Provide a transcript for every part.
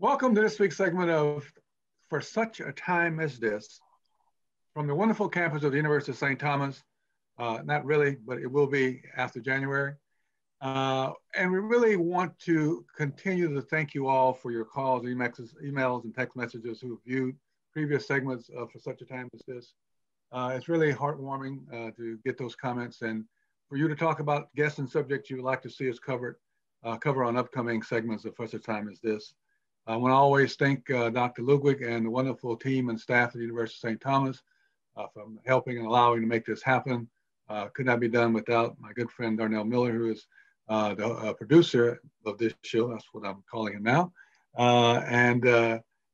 Welcome to this week's segment of For Such a Time as This from the wonderful campus of the University of St. Thomas. Not really, but it will be after January. And we really want to continue to thank you all for your calls, emails, and text messages who have viewed previous segments of For Such a Time as This. It's really heartwarming to get those comments and for you to talk about guests and subjects you would like to see us cover on upcoming segments of For Such a Time as This. I want to always thank Dr. Ludwig and the wonderful team and staff at the University of St. Thomas for helping and allowing to make this happen. Could not be done without my good friend Darnell Miller, who is the producer of this show. That's what I'm calling him now.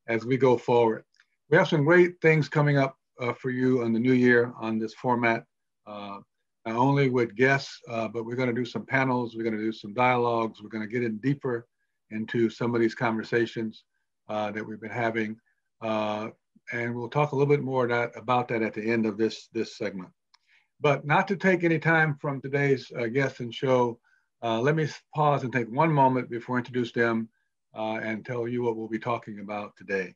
As we go forward, we have some great things coming up for you in the new year on this format, not only with guests, but we're going to do some panels, we're going to do some dialogues, we're going to get in deeper into some of these conversations that we've been having. And we'll talk a little bit more about that at the end of this segment. But not to take any time from today's guest and show, let me pause and take one moment before I introduce them and tell you what we'll be talking about today.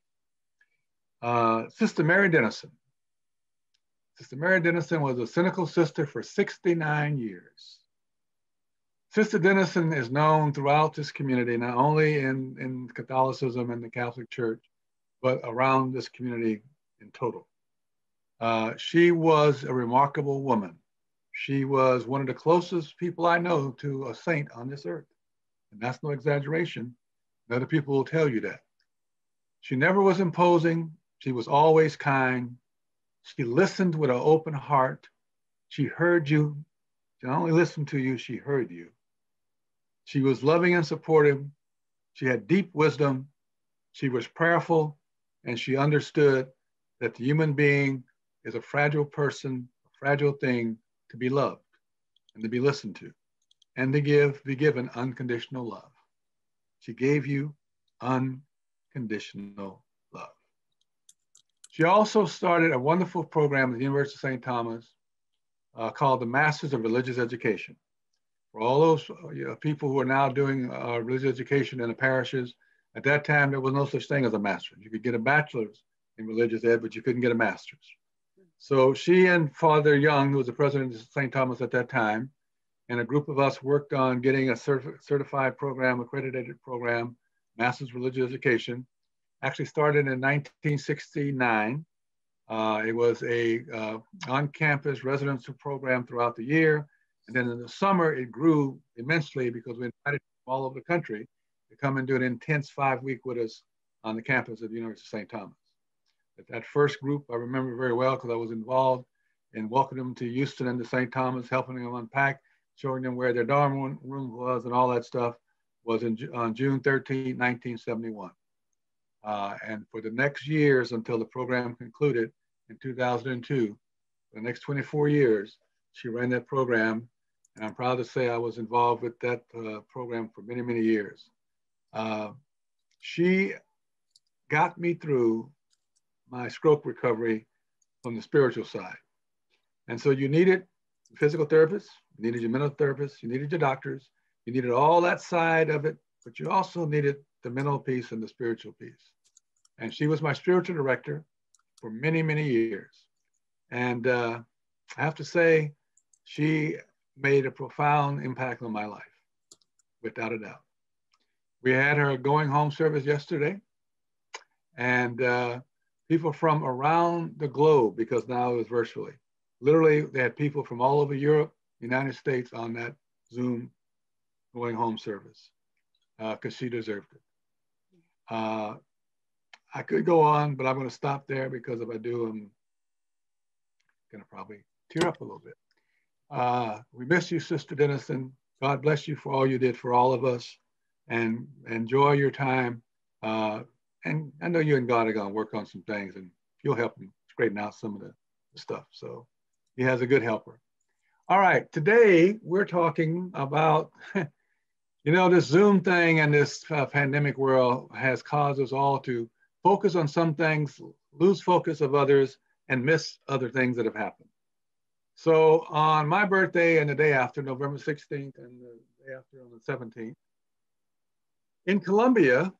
Sister Mary Dennison. Sister Mary Dennison was a cynical sister for 69 years. Sister Dennison is known throughout this community, not only in Catholicism and the Catholic Church, but around this community in total. She was a remarkable woman. She was one of the closest people I know to a saint on this earth. And that's no exaggeration. Other people will tell you that. She never was imposing. She was always kind. She listened with an open heart. She heard you. She not only listened to you, she heard you. She was loving and supportive. She had deep wisdom. She was prayerful, and she understood that the human being is a fragile person, a fragile thing to be loved and to be listened to and to be given unconditional love. She gave you unconditional love. She also started a wonderful program at the University of St. Thomas called the Masters of Religious Education. For all those people who are now doing religious education in the parishes, at that time, there was no such thing as a master's. You could get a bachelor's in religious ed, but you couldn't get a master's. So she and Father Young, who was the president of St. Thomas at that time, and a group of us worked on getting a certified program, accredited program, Master's Religious Education. Actually started in 1969. It was a on-campus residential program throughout the year. And then in the summer, it grew immensely because we invited people all over the country to come and do an intense 5-week with us on the campus of the University of St. Thomas. That first group, I remember very well because I was involved in welcoming them to Houston and to St. Thomas, helping them unpack, showing them where their dorm room was and all that stuff, was on June 13, 1971. And for the next years until the program concluded in 2002, the next 24 years, she ran that program. And I'm proud to say I was involved with that program for many, many years. She got me through my stroke recovery from the spiritual side. And so you needed physical therapists, you needed your mental therapists, you needed your doctors, you needed all that side of it, but you also needed the mental piece and the spiritual piece. And she was my spiritual director for many, many years. And I have to say, she made a profound impact on my life, without a doubt. We had her going home service yesterday, and people from around the globe, because now it was virtually, literally they had people from all over Europe, United States on that Zoom going home service, because she deserved it. I could go on, but I'm going to stop there because if I do, I'm going to probably tear up a little bit. We miss you, Sister Dennison. God bless you for all you did for all of us, and enjoy your time. And I know you and God are going to work on some things, and you'll help him straighten out some of the stuff. So he has a good helper. All right, today we're talking about, this Zoom thing and this pandemic world has caused us all to focus on some things, lose focus of others, and miss other things that have happened. So on my birthday and the day after, November 16th and the day after on the 17th, in Colombia,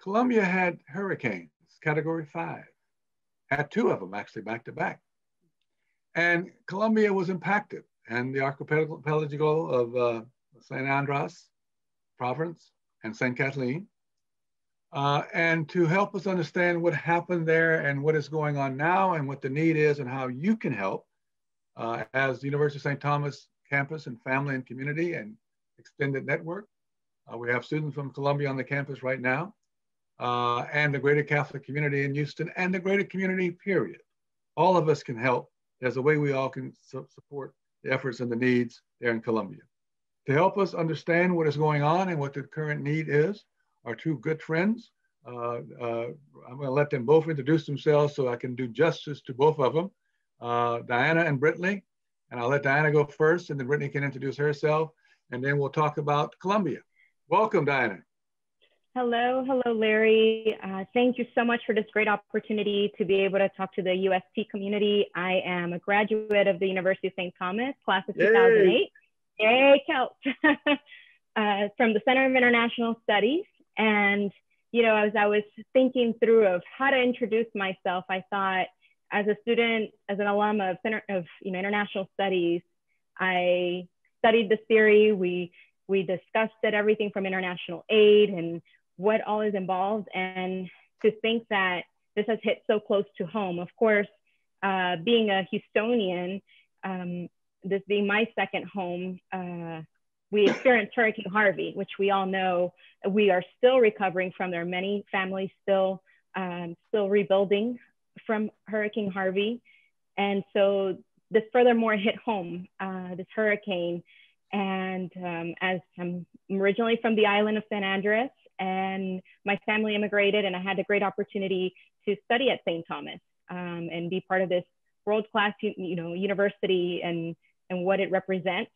Colombia had hurricanes, category 5, had 2 of them actually back to back. And Colombia was impacted, and the archipelago of San Andres province and St. Kathleen. And to help us understand what happened there and what is going on now and what the need is and how you can help as the University of St. Thomas campus and family and community and extended network. We have students from Colombia on the campus right now and the greater Catholic community in Houston and the greater community, period. All of us can help. There's a way we all can support the efforts and the needs there in Colombia. To help us understand what is going on and what the current need is, our 2 good friends. I'm going to let them both introduce themselves so I can do justice to both of them. Diana and Brittany, and I'll let Diana go first, and then Brittany can introduce herself, and then we'll talk about Colombia. Welcome, Diana. Hello, Larry. Thank you so much for this great opportunity to be able to talk to the UST community. I am a graduate of the University of St. Thomas, class of 2008. Yay, Celts. From the Center of International Studies. And, you know, as I was thinking through of how to introduce myself, I thought as a student, as an alum of International Studies, I studied this theory. We discussed it, everything from international aid and what all is involved. And to think that this has hit so close to home, of course, being a Houstonian, this being my second home, we experienced Hurricane Harvey, which we all know we are still recovering from. There are many families still rebuilding from Hurricane Harvey. And so this furthermore hit home, this hurricane. And as I'm originally from the island of San Andres, and my family immigrated, and I had the great opportunity to study at St. Thomas and be part of this world-class university and what it represents.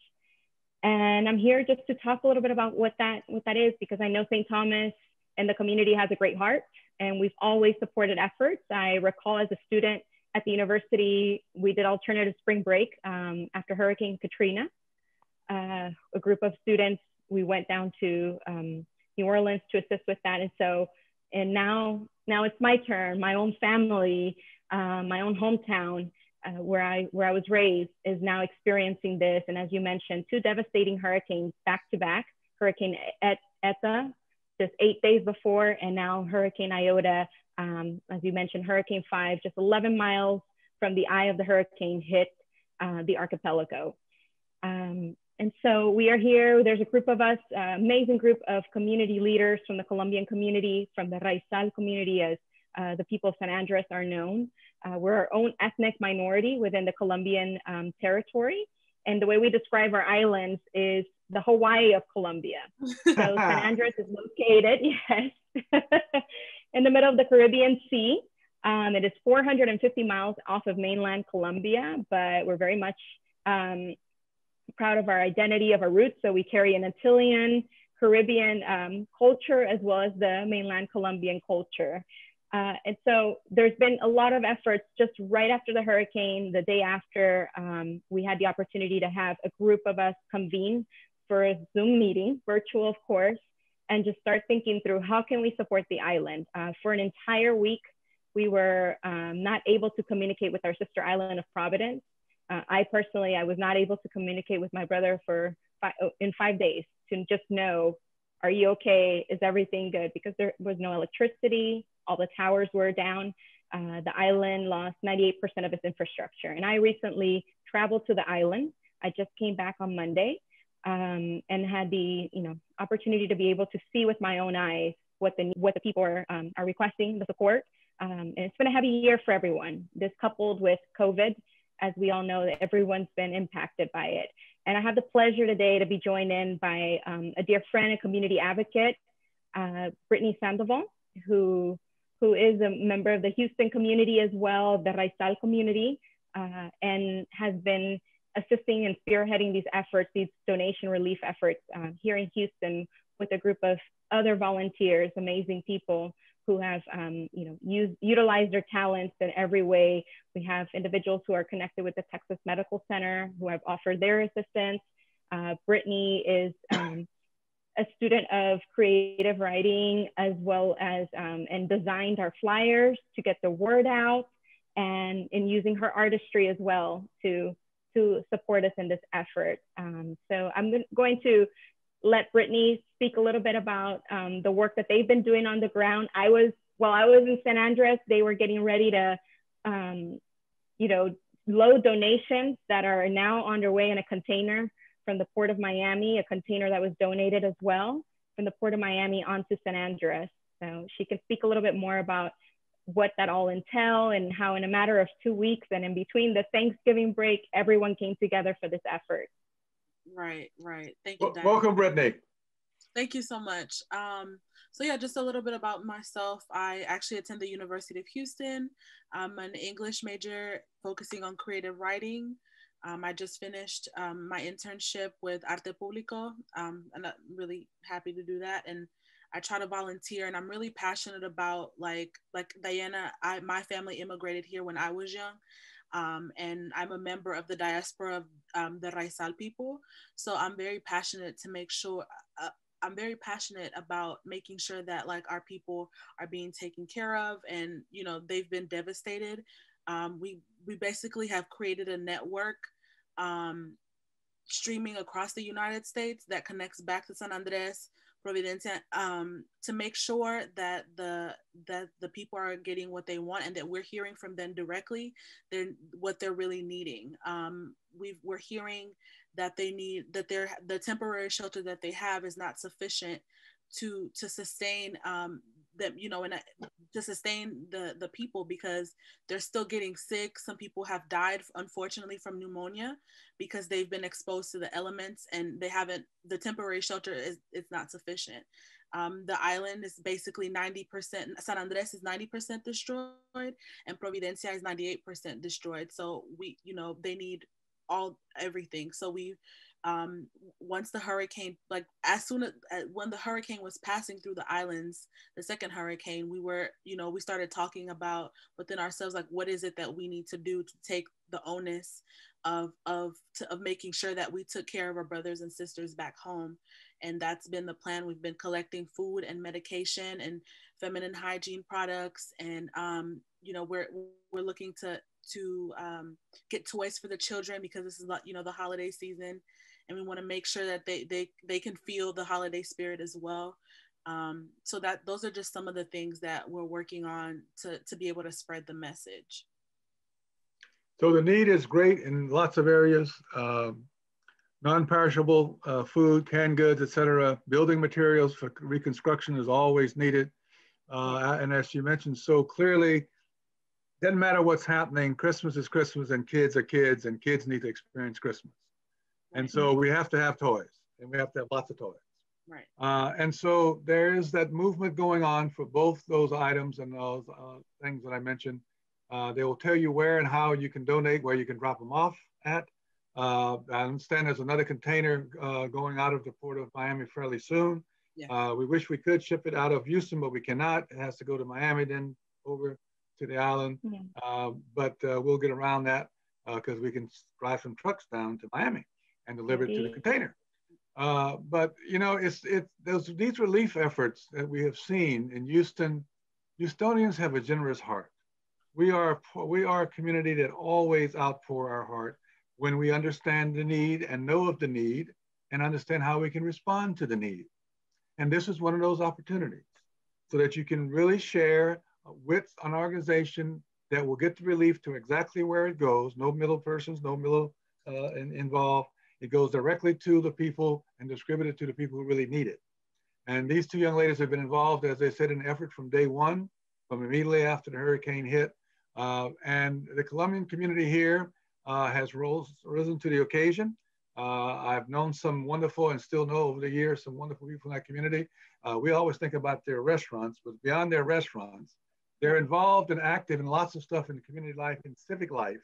And I'm here just to talk a little bit about what that is, because I know St. Thomas and the community has a great heart, and we've always supported efforts. I recall as a student at the university, we did alternative spring break after Hurricane Katrina. A group of students, we went down to New Orleans to assist with that. And now it's my turn. My own family, my own hometown, where I was raised, is now experiencing this. And as you mentioned, 2 devastating hurricanes back to back, Hurricane Iota just 8 days before, and now Hurricane Iota, as you mentioned, Hurricane 5, just 11 miles from the eye of the hurricane hit the archipelago. And so we are here. There's a group of us, amazing group of community leaders from the Colombian community, from the Raizal community, as the people of San Andres are known. We're our own ethnic minority within the Colombian territory. And the way we describe our islands is the Hawaii of Colombia. So San Andres is located, yes, in the middle of the Caribbean Sea. It is 450 miles off of mainland Colombia, but we're very much proud of our identity, of our roots. So we carry an Antillean, Caribbean culture, as well as the mainland Colombian culture. And so there's been a lot of efforts just right after the hurricane. The day after, we had the opportunity to have a group of us convene for a Zoom meeting, virtual of course, and just start thinking through how can we support the island. For an entire week, we were not able to communicate with our sister island of Providence. I personally was not able to communicate with my brother in 5 days to just know, are you okay? Is everything good? Because there was no electricity, all the towers were down. The island lost 98% of its infrastructure. And I recently traveled to the island. I just came back on Monday and had the opportunity to be able to see with my own eyes what the people are requesting, the support. And it's been a heavy year for everyone. This coupled with COVID, as we all know, that everyone's been impacted by it. And I have the pleasure today to be joined in by a dear friend and community advocate, Brittny Sandoval, who is a member of the Houston community as well, the Raizal community, and has been assisting and spearheading these efforts, these donation relief efforts here in Houston with a group of other volunteers, amazing people who have utilized their talents in every way. We have individuals who are connected with the Texas Medical Center who have offered their assistance. Brittany is a student of creative writing, as well as, and designed our flyers to get the word out, and in using her artistry as well to support us in this effort. So I'm going to let Brittany speak a little bit about the work that they've been doing on the ground. While I was in San Andres, they were getting ready to, load donations that are now underway in a container from the Port of Miami, a container that was donated as well from the Port of Miami onto San Andres. So she can speak a little bit more about what that all entail and how in a matter of 2 weeks and in between the Thanksgiving break, everyone came together for this effort. Right. Thank you, Diana. Welcome, Brittany. Thank you so much. So yeah, just a little bit about myself. I actually attend the University of Houston. I'm an English major focusing on creative writing. I just finished my internship with Arte Público, and I'm really happy to do that. And I try to volunteer, and I'm really passionate about like Diana. My family immigrated here when I was young, and I'm a member of the diaspora of the Raizal people. So I'm very passionate to make sure. I'm very passionate about making sure that like our people are being taken care of, and they've been devastated. We basically have created a network streaming across the United States that connects back to San Andres, Providencia, to make sure that the people are getting what they want and that we're hearing from them directly what they're really needing. We're hearing that the temporary shelter that they have is not sufficient to sustain them, and to sustain the people, because they're still getting sick. Some people have died, unfortunately, from pneumonia because they've been exposed to the elements, and the temporary shelter is not sufficient. The island is basically 90%, San Andres is 90% destroyed, and Providencia is 98% destroyed. So they need everything. So we, once the hurricane, like as soon as when the hurricane was passing through the islands, the second hurricane, we started talking about within ourselves, like, what is it that we need to do to take the onus of making sure that we took care of our brothers and sisters back home. And that's been the plan. We've been collecting food and medication and feminine hygiene products, and we're looking to get toys for the children, because this is the holiday season, and we want to make sure that they can feel the holiday spirit as well. So that those are just some of the things that we're working on to be able to spread the message. So the need is great in lots of areas. Non-perishable food, canned goods, etc. Building materials for reconstruction is always needed. And as you mentioned so clearly, doesn't matter what's happening, Christmas is Christmas, and kids are kids, and kids need to experience Christmas. And so we have to have toys, and we have to have lots of toys. Right. And so there is that movement going on for both those items and those things that I mentioned. They will tell you where and how you can donate, where you can drop them off at. I understand there's another container going out of the Port of Miami fairly soon. Yeah. We wish we could ship it out of Houston, but we cannot. It has to go to Miami, then over to the island. Yeah. But we'll get around that because we can drive some trucks down to Miami and deliver it to the container. But these relief efforts that we have seen in Houston, Houstonians have a generous heart. We are a community that always outpour our heart when we understand the need and know of the need and understand how we can respond to the need. And this is one of those opportunities so that you can really share with an organization that will get the relief to exactly where it goes. No middle persons, no middle involved. It goes directly to the people and distributed to the people who really need it. And these two young ladies have been involved, as I said, in an effort from day one, from immediately after the hurricane hit. And the Colombian community here has risen to the occasion. I've known some wonderful, and still know over the years, some wonderful people in that community. We always think about their restaurants, but beyond their restaurants, they're involved and active in lots of stuff in community life and civic life.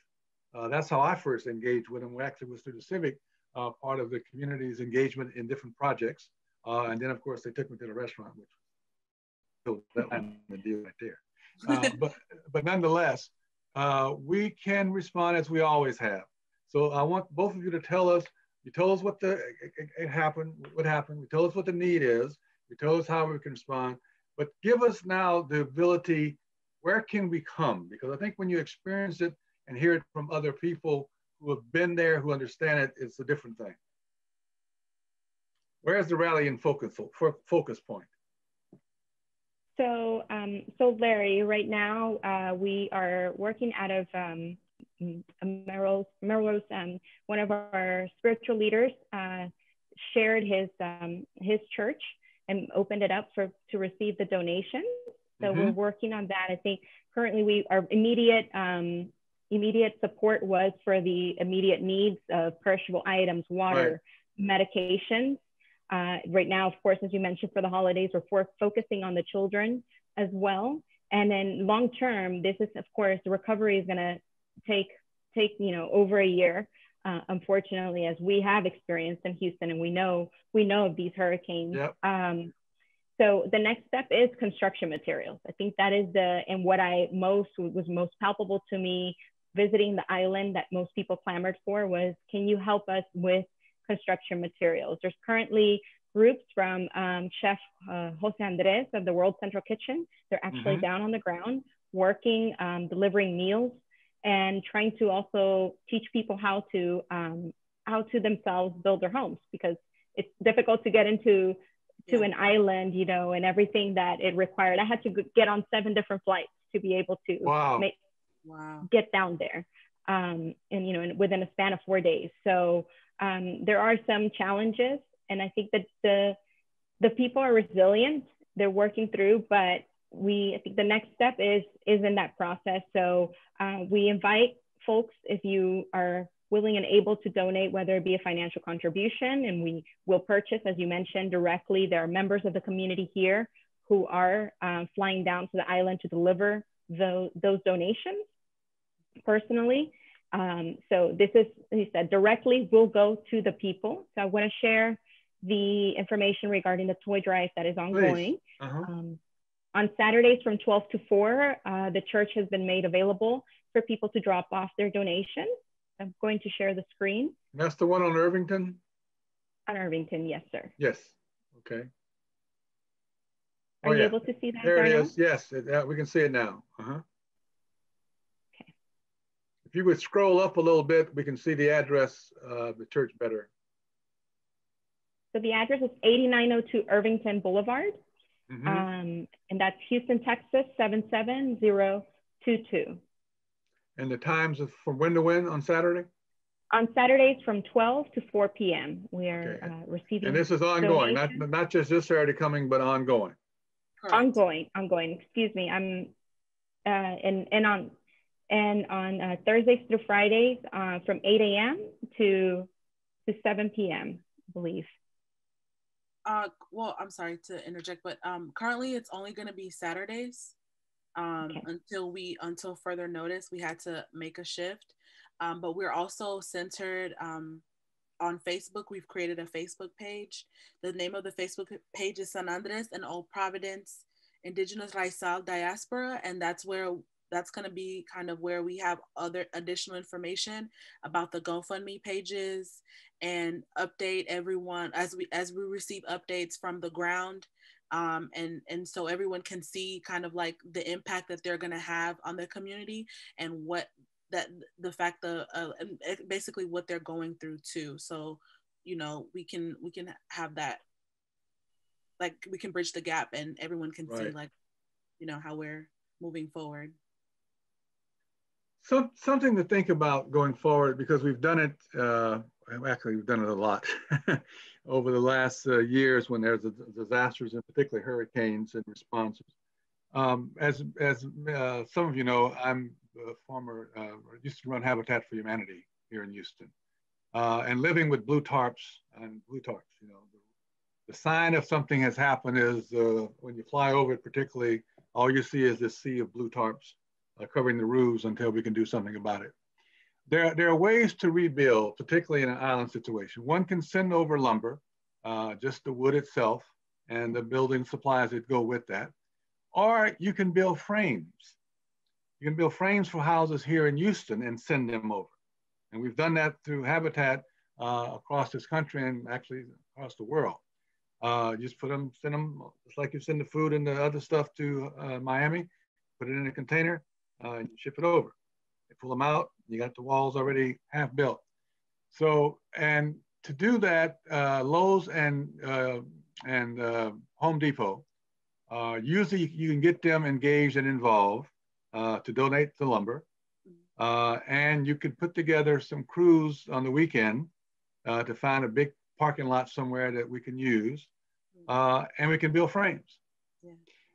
That's how I first engaged with them. We actually was through the civic part of the community's engagement in different projects. And then, of course, they took me to the restaurant, which was the deal right there. But nonetheless, we can respond as we always have. So I want both of you to tell us You told us what happened. You told us what the need is. You told us how we can respond. But give us now the ability, where can we come? Because I think when you experience it and hear it from other people who have been there, who understand it, it's a different thing. Where's the rally and focus point? So, Larry, right now we are working out of Melrose, one of our spiritual leaders shared his church and opened it up to receive the donations. So we're working on that. I think currently our immediate support was for the immediate needs of perishable items, water, medications. Right now, of course, as you mentioned, for the holidays, we're focusing on the children as well. And then long term, this is, of course, the recovery is going to take over a year, unfortunately, as we have experienced in Houston, and we know of these hurricanes. Yep. So the next step is construction materials. I think that is what was most palpable to me visiting the island that most people clamored for was, can you help us with construction materials? There's currently groups from Chef Jose Andres of the World Central Kitchen. They're actually down on the ground working, delivering meals, and trying to also teach people how to themselves build their homes, because it's difficult to get into an island, and everything that it required. I had to get on 7 different flights to be able to get down there, and within a span of 4 days. So there are some challenges, and I think that the people are resilient. They're working through, but I think the next step is in that process. So we invite folks, if you are willing and able to donate, whether it be a financial contribution, and we will purchase, as you mentioned, directly. There are members of the community here who are flying down to the island to deliver those donations personally. So this is, he said, directly will go to the people. So I want to share the information regarding the toy drive that is ongoing. On Saturdays from 12 to 4, the church has been made available for people to drop off their donations. I'm going to share the screen. That's the one on Irvington? On Irvington, yes, sir. Yes, okay. Are you able to see that? There it is, yes, we can see it now. Okay. If you would scroll up a little bit, we can see the address of the church better. So the address is 8902 Irvington Boulevard, and that's Houston, Texas, 77022. And the times of from when to when on Saturday? On Saturdays from 12 to 4 p.m. We are receiving. And this is ongoing, not just this Saturday coming, but ongoing. Correct. Ongoing. Excuse me. I'm on Thursdays through Fridays from 8 a.m. to 7 p.m. I believe. Well, I'm sorry to interject, but currently it's only going to be Saturdays. Until further notice, we had to make a shift, but we're also centered on Facebook. We've created a Facebook page. The name of the Facebook page is San Andres and Old Providence Indigenous Raizal Diaspora, and that's going to be kind of where we have other additional information about the GoFundMe pages and update everyone as we receive updates from the ground. And so everyone can see kind of like the impact that they're going to have on the community, and basically what they're going through too. So, we can have that, like we can bridge the gap and everyone can see like, how we're moving forward. Something to think about going forward, because we've done it, actually we've done it a lot over the last years when there's disasters, and particularly hurricanes and responses. As some of you know, I'm a former, used to run Habitat for Humanity here in Houston, and living with blue tarps. The sign of something has happened is when you fly over it, particularly, all you see is this sea of blue tarps covering the roofs until we can do something about it. There are ways to rebuild, particularly in an island situation. One can send over lumber, just the wood itself and the building supplies that go with that. Or you can build frames. You can build frames for houses here in Houston and send them over. And we've done that through Habitat across this country and actually across the world. Just send them, just like you send the food and the other stuff to Miami, put it in a container, and ship it over. They pull them out, you got the walls already half built. So, and to do that, Lowe's and Home Depot, usually you can get them engaged and involved to donate the lumber. And you could put together some crews on the weekend to find a big parking lot somewhere that we can use, and we can build frames. Yeah.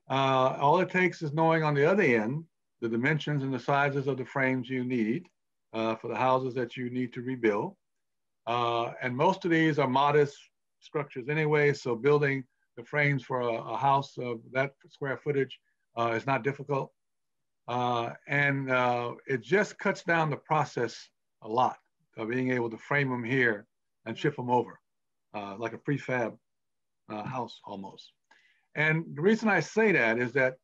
All it takes is knowing on the other end the dimensions and the sizes of the frames you need for the houses that you need to rebuild. And most of these are modest structures anyway, so building the frames for a house of that square footage is not difficult. And it just cuts down the process a lot of being able to frame them here and ship them over, like a prefab house almost. And the reason I say that is that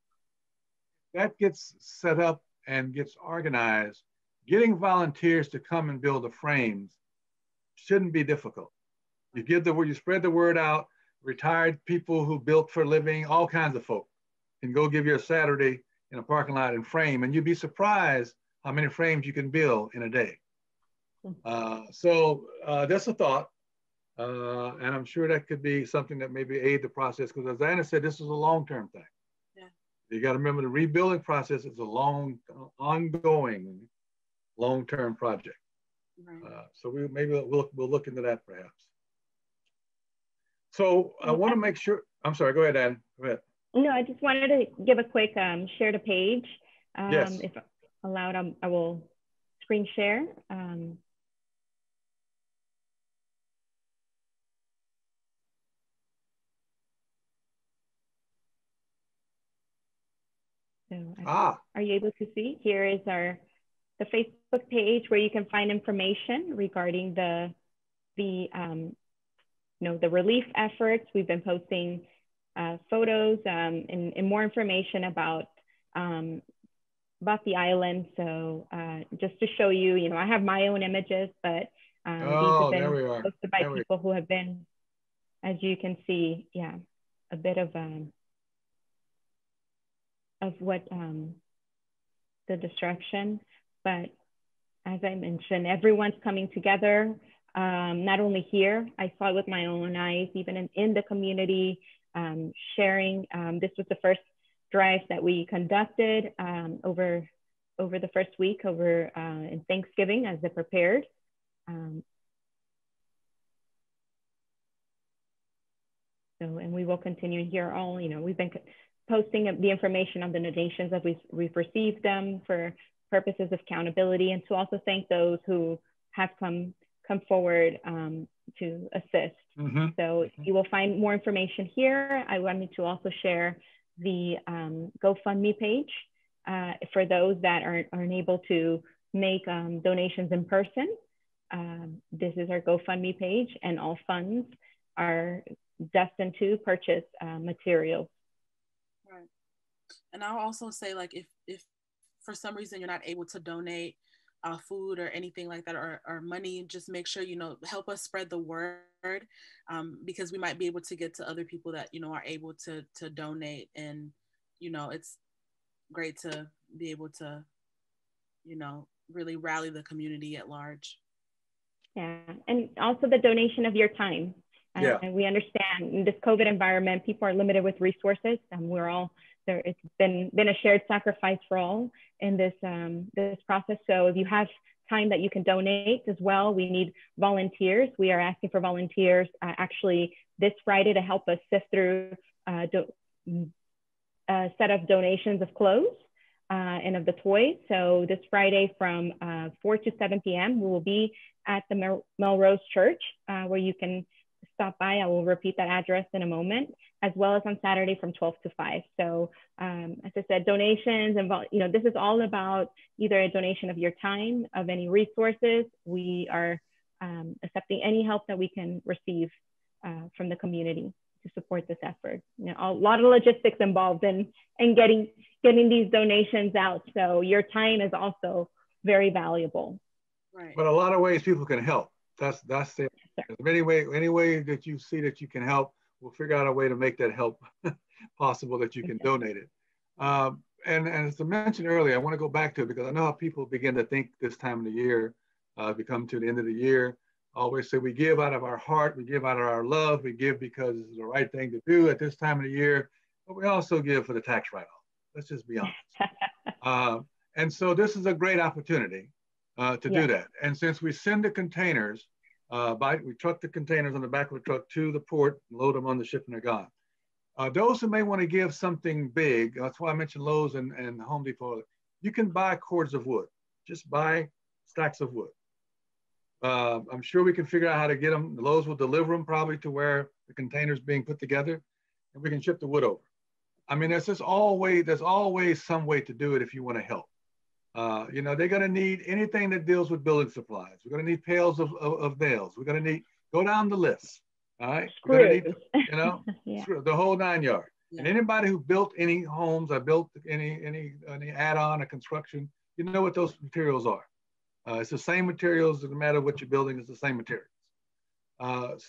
gets set up and gets organized. Getting volunteers to come and build the frames shouldn't be difficult. You give the word, you spread the word out. Retired people who built for a living, all kinds of folk can go give you a Saturday in a parking lot and frame, and you'd be surprised how many frames you can build in a day. So that's a thought, and I'm sure that could be something that maybe aid the process, because as Anna said, this is a long-term thing. Yeah. You got to remember the rebuilding process is a long, ongoing, long-term project. Right. So maybe we'll look into that perhaps. So I want to make sure, I'm sorry, go ahead, Ann, go ahead. No, I just wanted to give a quick share the page. Yes. If allowed, I will screen share. Are you able to see? Here is the Facebook page where you can find information regarding the relief efforts. We've been posting photos and more information about the island. So just to show you, I have my own images, but these have been posted by people who have been, as you can see, yeah, a bit of what the destruction. But as I mentioned, everyone's coming together. Not only here, I saw it with my own eyes, even in the community, sharing. This was the first drive that we conducted over the first week in Thanksgiving as it prepared. And we will continue here all, we've been posting the information on the donations that we've received them for purposes of accountability, and to also thank those who have come forward to assist. Mm-hmm. So you will find more information here. I wanted to also share the GoFundMe page for those that aren't able to make donations in person. This is our GoFundMe page, and all funds are destined to purchase materials. Right. And I'll also say, like, if for some reason you're not able to donate food or anything like that, or money, just make sure, help us spread the word, because we might be able to get to other people that, are able to donate. And, it's great to be able to, really rally the community at large. Yeah, and also the donation of your time. Yeah. We understand in this COVID environment, people are limited with resources, and we're all there. It's been a shared sacrifice for all in this process. So if you have time that you can donate as well, we need volunteers. We are asking for volunteers actually this Friday to help us sift through a set of donations of clothes and of the toys. So this Friday from 4 to 7 p.m. we will be at the Melrose Church where you can stop by. I will repeat that address in a moment, as well as on Saturday from 12 to 5. So as I said, donations, and this is all about either a donation of your time, of any resources. We are accepting any help that we can receive from the community to support this effort. A lot of logistics involved in getting these donations out. So your time is also very valuable. Right. But a lot of ways people can help. That's it. Any way that you see that you can help, we'll figure out a way to make that help possible that you can donate it. And as I mentioned earlier, I want to go back to it because I know how people begin to think this time of the year, we come to the end of the year. I always say we give out of our heart, we give out of our love, we give because it's the right thing to do at this time of the year, but we also give for the tax write-off. Let's just be honest. And so this is a great opportunity to do that. And since we send the containers, we truck the containers on the back of the truck to the port, load them on the ship, and they're gone. Those who may want to give something big, that's why I mentioned Lowe's and Home Depot, you can buy cords of wood. Just buy stacks of wood. I'm sure we can figure out how to get them. The Lowe's will deliver them probably to where the container's being put together, and we can ship the wood over. I mean, there's always some way to do it if you want to help. You know, they're going to need anything that deals with building supplies. We're going to need pails of nails. We're going to need, go down the list. All right. We're going to need, you know, the whole 9 yards. And anybody who built any homes or built any add-on or construction, you know what those materials are. It's the same materials, no matter what you're building, it's the same materials.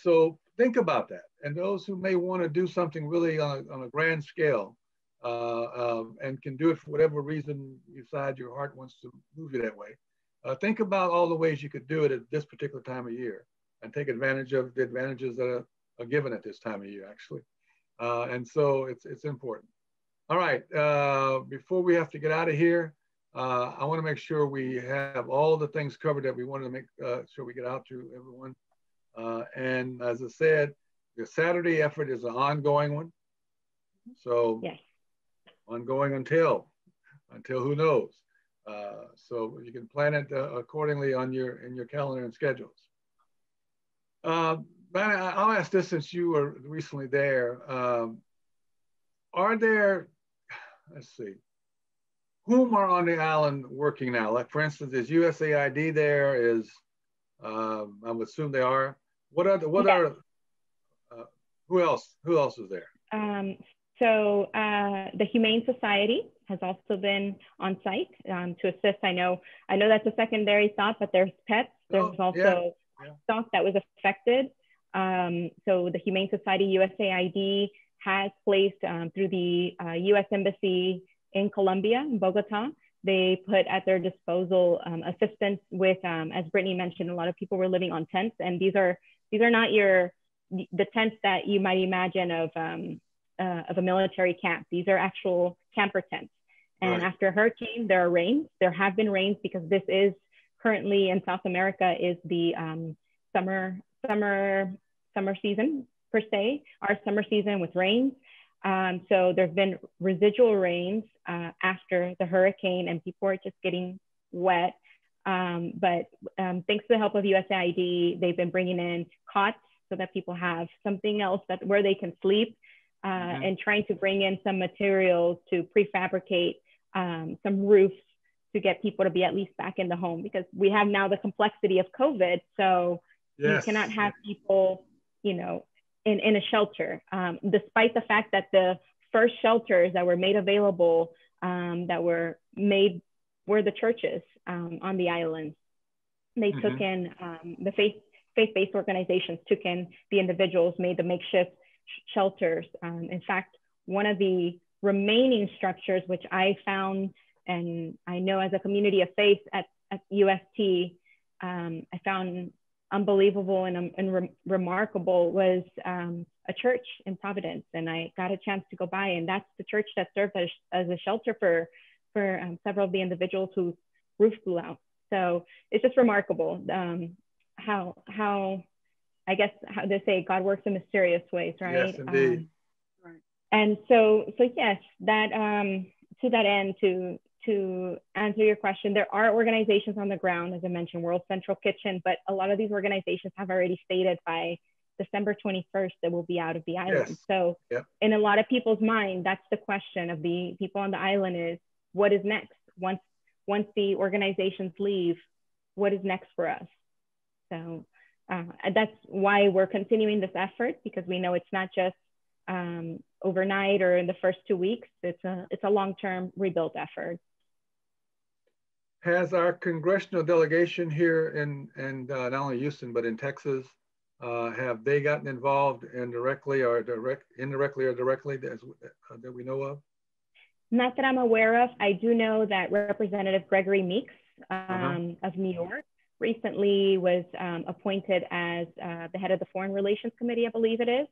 So think about that. And those who may want to do something really on a grand scale and can do it for whatever reason you decide your heart wants to move you that way, think about all the ways you could do it at this particular time of year and take advantage of the advantages that are given at this time of year, actually. And so it's important. All right, before we have to get out of here, I want to make sure we have all the things covered that we wanted to make sure we get out to everyone. And as I said, the Saturday effort is an ongoing one. So ongoing until who knows. So you can plan it accordingly in your calendar and schedules. I'll ask this since you were recently there. Are there, let's see, whom are on the island working now? Like for instance, is USAID there? Is I would assume they are. Who else is there? So the Humane Society has also been on site to assist. I know that's a secondary thought, but there's pets. There's also stock that was affected. So the Humane Society, USAID, has placed through the U.S. Embassy in Colombia, in Bogota, they put at their disposal assistance with, as Brittany mentioned, a lot of people were living on tents, and these are not the tents that you might imagine of a military camp. These are actual camper tents. And after a hurricane, there have been rains because this is currently in South America is the summer season per se, our summer season with rains. So there's been residual rains after the hurricane and people are just getting wet. But thanks to the help of USAID, they've been bringing in cots so that people have something else where they can sleep and trying to bring in some materials to prefabricate some roofs to get people to be at least back in the home, because we have now the complexity of COVID. So you cannot have people, you know, in a shelter, despite the fact that the first shelters that were made available were the churches on the island. They took in, the faith-based organizations took in the individuals, made the makeshift shelters. In fact, one of the remaining structures, which I found, and I know as a community of faith at UST, I found unbelievable and remarkable, was a church in Providence. And I got a chance to go by, and that's the church that served as a shelter for several of the individuals whose roof blew out. So it's just remarkable how I guess how they say God works in mysterious ways, right? Yes, indeed. And so yes, that to that end, to answer your question, there are organizations on the ground, as I mentioned, World Central Kitchen, but a lot of these organizations have already stated by December 21st that we'll be out of the island. So in a lot of people's mind, that's the question of the people on the island is, what is next? Once the organizations leave, what is next for us? So that's why we're continuing this effort, because we know it's not just overnight or in the first 2 weeks. It's a long-term rebuild effort. Has our congressional delegation here in not only Houston, but in Texas, have they gotten involved indirectly or directly that we know of? Not that I'm aware of. I do know that Representative Gregory Meeks of New York recently was appointed as the head of the Foreign Relations Committee, I believe it is.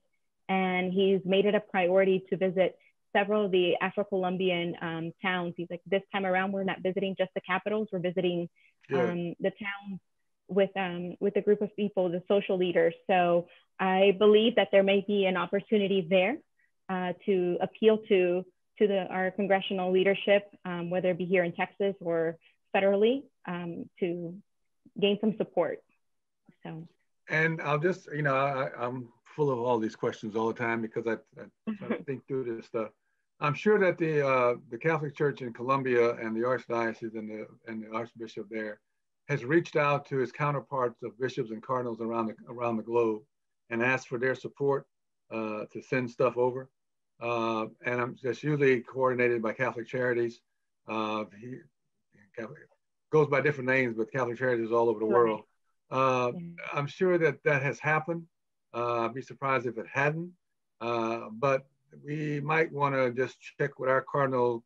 And he's made it a priority to visit several of the Afro-Colombian towns. He's like, this time around, we're not visiting just the capitals, we're visiting the towns with a group of people, the social leaders. So I believe that there may be an opportunity there to appeal to our congressional leadership, whether it be here in Texas or federally, to gain some support. So. And I'll just, I'm full of all these questions all the time because I try to think through this stuff. I'm sure that the Catholic Church in Colombia and the Archdiocese and the Archbishop there has reached out to his counterparts of bishops and cardinals around the globe and asked for their support to send stuff over. And that's usually coordinated by Catholic Charities. Goes by different names, but Catholic Charities all over the world. I'm sure that has happened. I'd be surprised if it hadn't. But we might want to just check with our cardinal,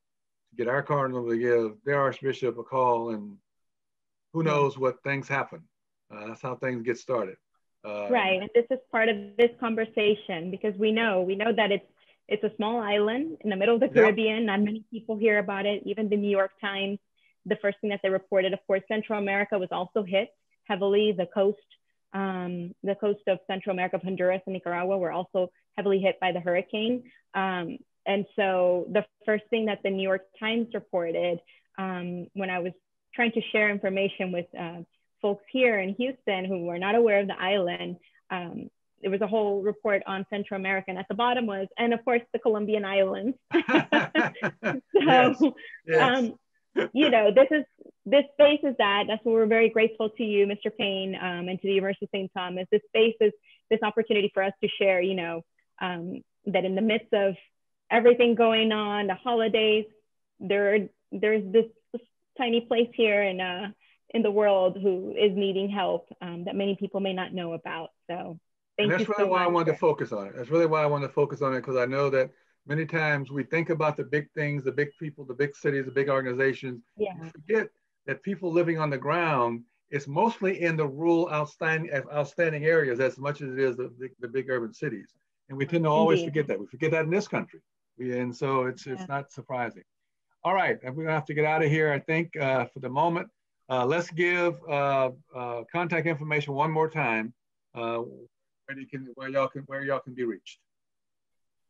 get our cardinal to give their archbishop a call, and who knows what things happen. That's how things get started. Right, and this is part of this conversation because we know that it's a small island in the middle of the Caribbean. Not many people hear about it. Even the New York Times, the first thing that they reported, of course, Central America was also hit heavily. The coast of Central America, of Honduras and Nicaragua, were also heavily hit by the hurricane. And so the first thing that the New York Times reported when I was trying to share information with folks here in Houston who were not aware of the island, there was a whole report on Central America, and at the bottom was, and of course, the Colombian islands. So, yes. This space is that. That's why we're very grateful to you, Mr. Payne, and to the University of St. Thomas. This space is this opportunity for us to share, that in the midst of everything going on, the holidays, there's this tiny place here in the world who is needing help that many people may not know about. So thank you so much. That's really why I wanted to focus on it. That's really why I wanted to focus on it, because I know that many times we think about the big things, the big people, the big cities, the big organizations. Yeah. We forget that people living on the ground, it's mostly in the rural outstanding areas as much as it is the big urban cities. And we tend to always forget that. We forget that in this country. And so it's not surprising. All right, we're gonna have to get out of here, I think, for the moment. Let's give contact information one more time, where y'all can be reached.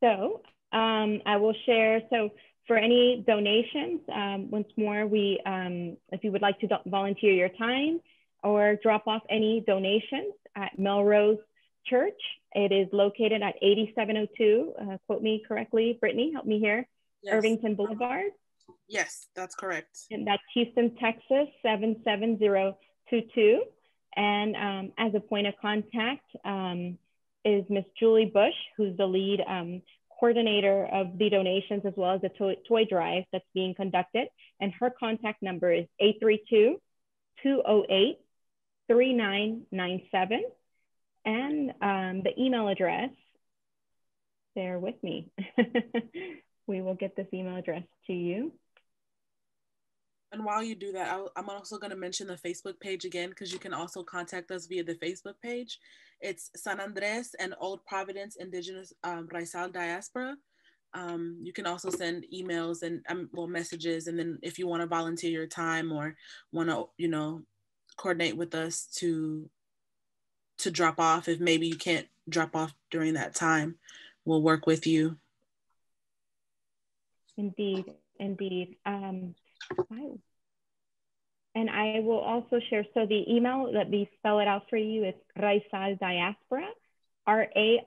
So I will share. So for any donations, once more, if you would like to volunteer your time or drop off any donations at Melrose Church, it is located at 8702, quote me correctly, Brittany, help me here, yes. Irvington Boulevard. Yes, that's correct. And that's Houston, Texas, 77022. And as a point of contact is Miss Julie Bush, who's the lead coordinator of the donations as well as the toy drive that's being conducted. And her contact number is 832-208-3997. And the email address, bear with me. We will get this email address to you. And while you do that, I'm also going to mention the Facebook page again, because you can also contact us via the Facebook page. It's San Andres and Old Providence Indigenous Raizal Diaspora. You can also send emails and messages. And then if you want to volunteer your time or want to, coordinate with us to drop off, if maybe you can't drop off during that time, we'll work with you. Indeed. And I will also share, so the email, let me spell it out for you. It's Raizal Diaspora, R-A-I-Z-A-L,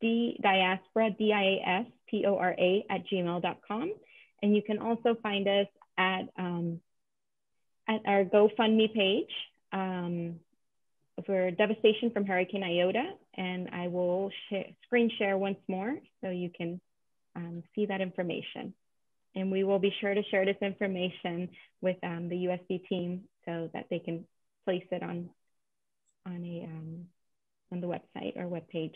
Diaspora, D-I-A-S-P-O-R-A @gmail.com. And you can also find us at our GoFundMe page for devastation from Hurricane Iota. And I will screen share once more so you can see that information. And we will be sure to share this information with the USD team so that they can place it on the website or webpage.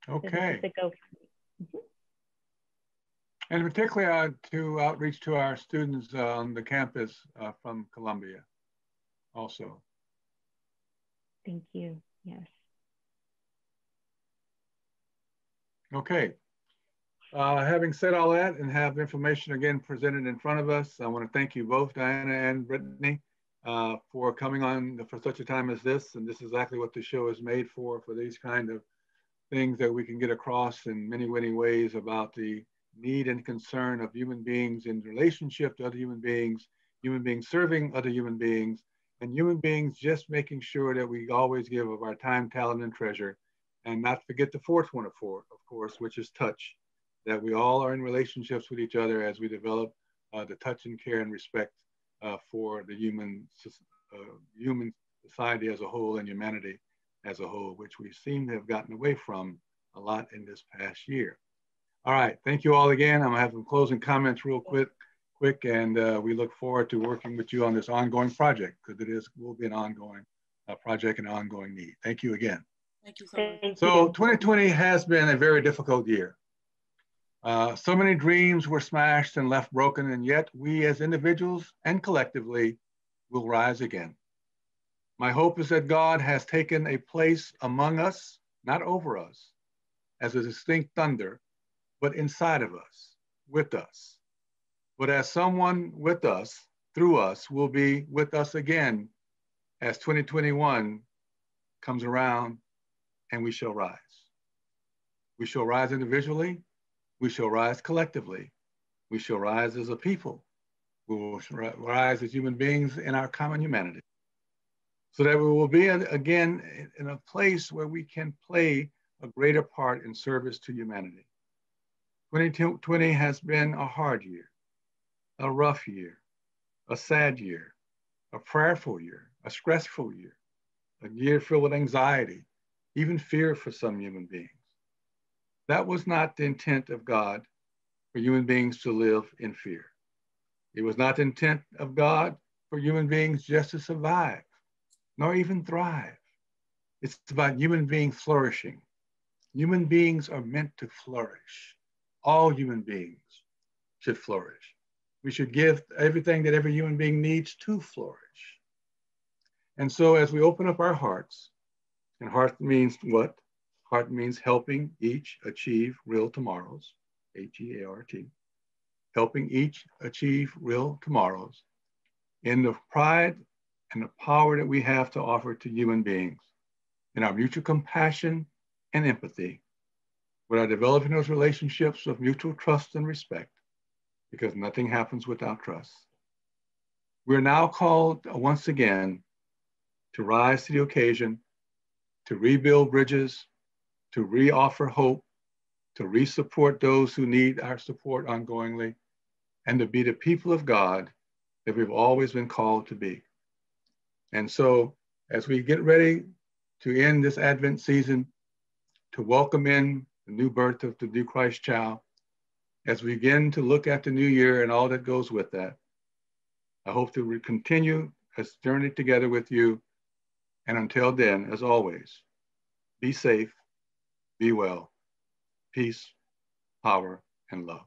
Okay. So mm-hmm. And particularly to outreach to our students on the campus from Colombia also. Thank you, yes. Okay. Having said all that and have information again presented in front of us, I want to thank you both, Diana and Brittany, for coming on for such a time as this. And this is exactly what the show is made for these kind of things that we can get across in many, many ways about the need and concern of human beings in relationship to other human beings serving other human beings, and human beings just making sure that we always give of our time, talent, and treasure, and not forget the fourth one, of course, which is touch, that we all are in relationships with each other as we develop the touch and care and respect for the human society as a whole and humanity as a whole, which we seem to have gotten away from a lot in this past year. All right, thank you all again. I'm gonna have some closing comments real quick, and we look forward to working with you on this ongoing project, because will be an ongoing project and an ongoing need. Thank you again. Thank you so much. So 2020 has been a very difficult year. So many dreams were smashed and left broken, and yet we as individuals and collectively will rise again. My hope is that God has taken a place among us, not over us, as a distinct thunder, but inside of us, with us. But as someone with us, through us, will be with us again as 2021 comes around, and we shall rise. We shall rise individually, we shall rise collectively, we shall rise as a people, we will rise as human beings in our common humanity, so that we will be again in a place where we can play a greater part in service to humanity. 2020 has been a hard year, a rough year, a sad year, a prayerful year, a stressful year, a year filled with anxiety, even fear for some human beings. That was not the intent of God for human beings to live in fear. It was not the intent of God for human beings just to survive, nor even thrive. It's about human beings flourishing. Human beings are meant to flourish. All human beings should flourish. We should give everything that every human being needs to flourish. And so as we open up our hearts, and heart means what? Heart means helping each achieve real tomorrows, H-E-A-R-T, helping each achieve real tomorrows in the pride and the power that we have to offer to human beings, in our mutual compassion and empathy, with our developing those relationships of mutual trust and respect, because nothing happens without trust. We're now called once again to rise to the occasion, to rebuild bridges, to re-offer hope, to re-support those who need our support ongoingly, and to be the people of God that we've always been called to be. And so as we get ready to end this Advent season, to welcome in the new birth of the new Christ child, as we begin to look at the new year and all that goes with that, I hope to continue this journey together with you. And until then, as always, be safe, be well, peace, power, and love.